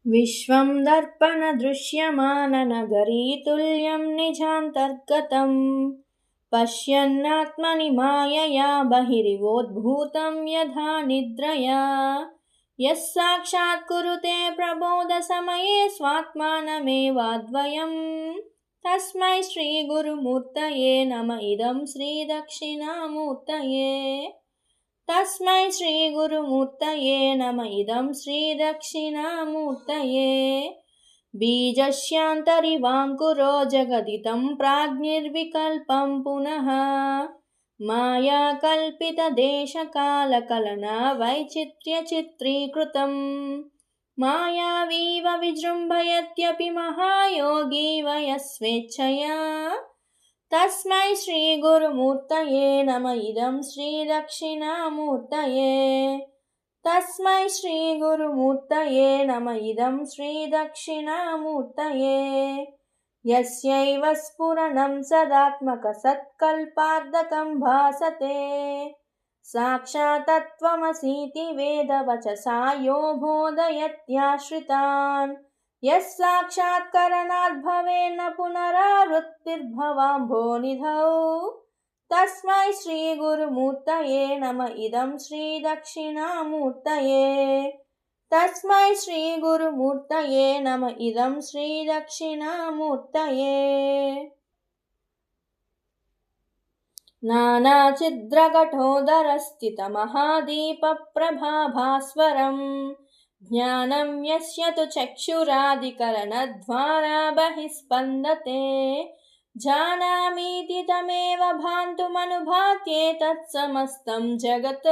विश्वं दर्पणदृश्यमाननगरीतुल्यं निजान्तर्गतं पश्यन्नात्मनि मायया बहिरिवोद्भूतं यथा निद्रया यः साक्षात् कुरुते प्रबोधसमये स्वात्मानमेवाद्वयं तस्मै श्रीगुरुमूर्तये नम इदं श्रीदक्षिणामूर्तये। तस्मै श्रीगुरुमूर्तये नम इदं श्रीदक्षिणामूर्तये। बीजस्यान्तरिवाङ्कुरो जगदिदं प्राज्ञिर्विकल्पं पुनः मायाकल्पितदेशकालकलना वैचित्र्यचित्रीकृतं मायावीव विजृम्भयत्यपि महायोगी वयः स्वेच्छया। तस्मै श्रीगुरुमूर्तये नम इदं श्रीदक्षिणामूर्तये। तस्मै श्रीगुरुमूर्तये नम इदं श्रीदक्षिणामूर्तये। यस्यैव स्फुरणं सदात्मकसत्कल्पार्धकं भासते साक्षात्तत्त्वमसीति वेदवचसा यो बोधयत्याश्रितान् यः साक्षात्करणात् भवेन्न पुनरावृत्तिर्भवाम्भोनिधौ। तस्मै श्रीगुरुमूर्तये नम इदं श्रीदक्षिणामूर्तये। तस्मै श्रीगुरुमूर्तये नम इदं श्रीदक्षिणामूर्तये। नानाचिद्रघटोदरस्थितमहादीपप्रभाभास्वरं ज्ञानं यस्य तु चक्षुरादिकरणद्वारा बहिस्पन्दते जानामीति तमेव भान्तुमनुभात्येतत् समस्तं जगत्।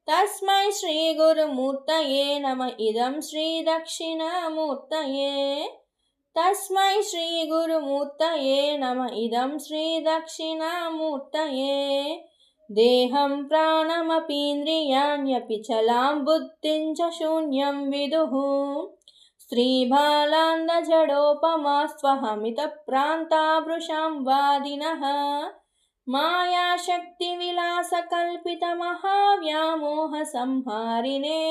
तस्मै श्रीगुरुमूर्तये नम इदं श्रीदक्षिणामूर्तये। तस्मै श्रीगुरुमूर्तये नम इदं श्रीदक्षिणामूर्तये। देहं प्राणमपीन्द्रियाण्यपि चलां बुद्धिं च शून्यं विदुः स्त्रीबालान्धजडोपमास्त्वहमितप्रान्ता वृषां वादिनः मायाशक्तिविलासकल्पितमहाव्यामोहसंहारिणे।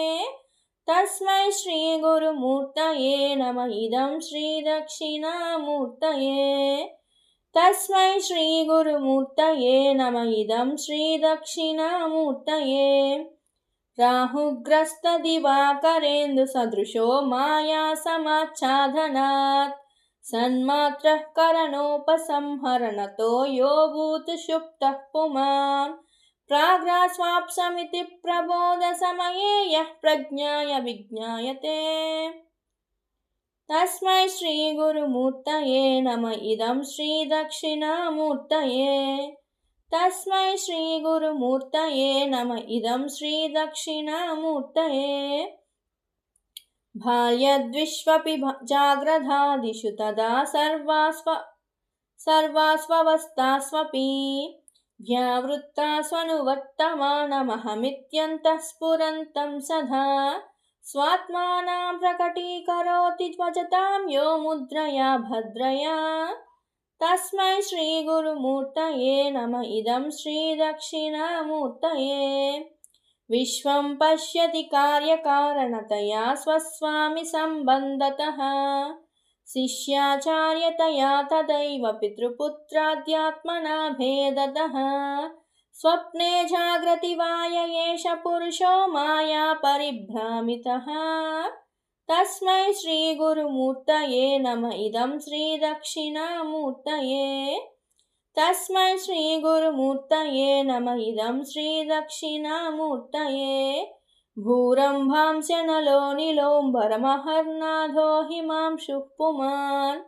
तस्मै श्रीगुरुमूर्तये नम इदं श्रीदक्षिणामूर्तये। तस्मै श्रीगुरुमूर्तये नम इदं श्रीदक्षिणामूर्तये। राहुग्रस्तदिवाकरेन्दुसदृशो मायासमाच्छादनात् सन्मात्रः करणोपसंहरणतो यो भूतसुप्तः पुमान् प्राग्रास्वाप्समिति प्रबोधसमये यः प्रज्ञाय विज्ञायते। तस्मै श्रीगुरुमूर्तये नम इदं श्रीदक्षिणामूर्तये। तस्मै श्रीगुरुमूर्तये नम इदं श्रीदक्षिणामूर्तये। बाल्यद्विष्वपि जाग्रदादिषु तदा सर्वास्वस्थास्वपि व्यावृत्तास्वनुवर्तमानमहमित्यन्तः स्फुरन्तं सदा स्वात्मानं प्रकटीकरोति त्वजतां यो मुद्रया भद्रया। तस्मै श्रीगुरुमूर्तये नम इदं श्रीदक्षिणामूर्तये। विश्वं पश्यति कार्यकारणतया स्वस्वामि सम्बन्धतः शिष्याचार्यतया तदैव पितृपुत्राद्यात्मना भेदतः स्वप्ने जाग्रति वा य एष पुरुषो माया परिभ्रामितः। तस्मै श्रीगुरुमूर्तये नम इदं श्रीदक्षिणामूर्तये। तस्मै श्रीगुरुमूर्तये नम इदं श्रीदक्षिणामूर्तये। भूरम्भांस्य नलो नीलोऽम्बरमहर्नाथो हिमांशुः पुमान्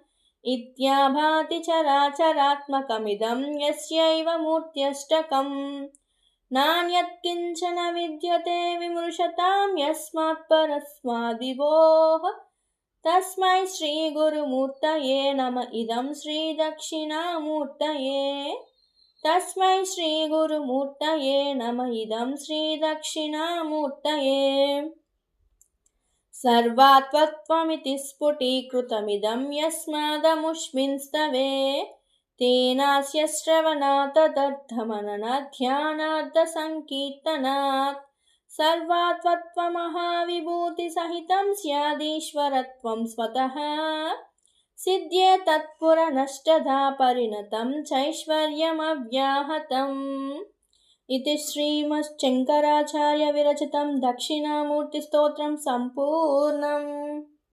इत्याभाति चराचरात्मकमिदं यस्यैव मूर्त्यष्टकम् नान्यत्किञ्चन विद्यते विमृशतां यस्मात्परस्मादिवोः। तस्मै श्रीगुरुमूर्तये नम इदं श्रीदक्षिणामूर्तये। तस्मै श्रीगुरुमूर्तये नम इदं श्रीदक्षिणामूर्तये। सर्वात्मत्वमिति स्फुटीकृतमिदं यस्मादमुष्मिन् स्तवे तेनास्य श्रवणात् तदर्थमननात् ध्यानात् संकीर्तनात् सर्वात्वत्वमहाविभूतिसहितं स्यादीश्वरत्वं स्वतः सिद्ध्ये तत्पुरनष्टधा परिणतं चैश्वर्यमव्याहतम् इति श्रीमच्छङ्कराचार्यविरचितं दक्षिणामूर्तिस्तोत्रं सम्पूर्णम्।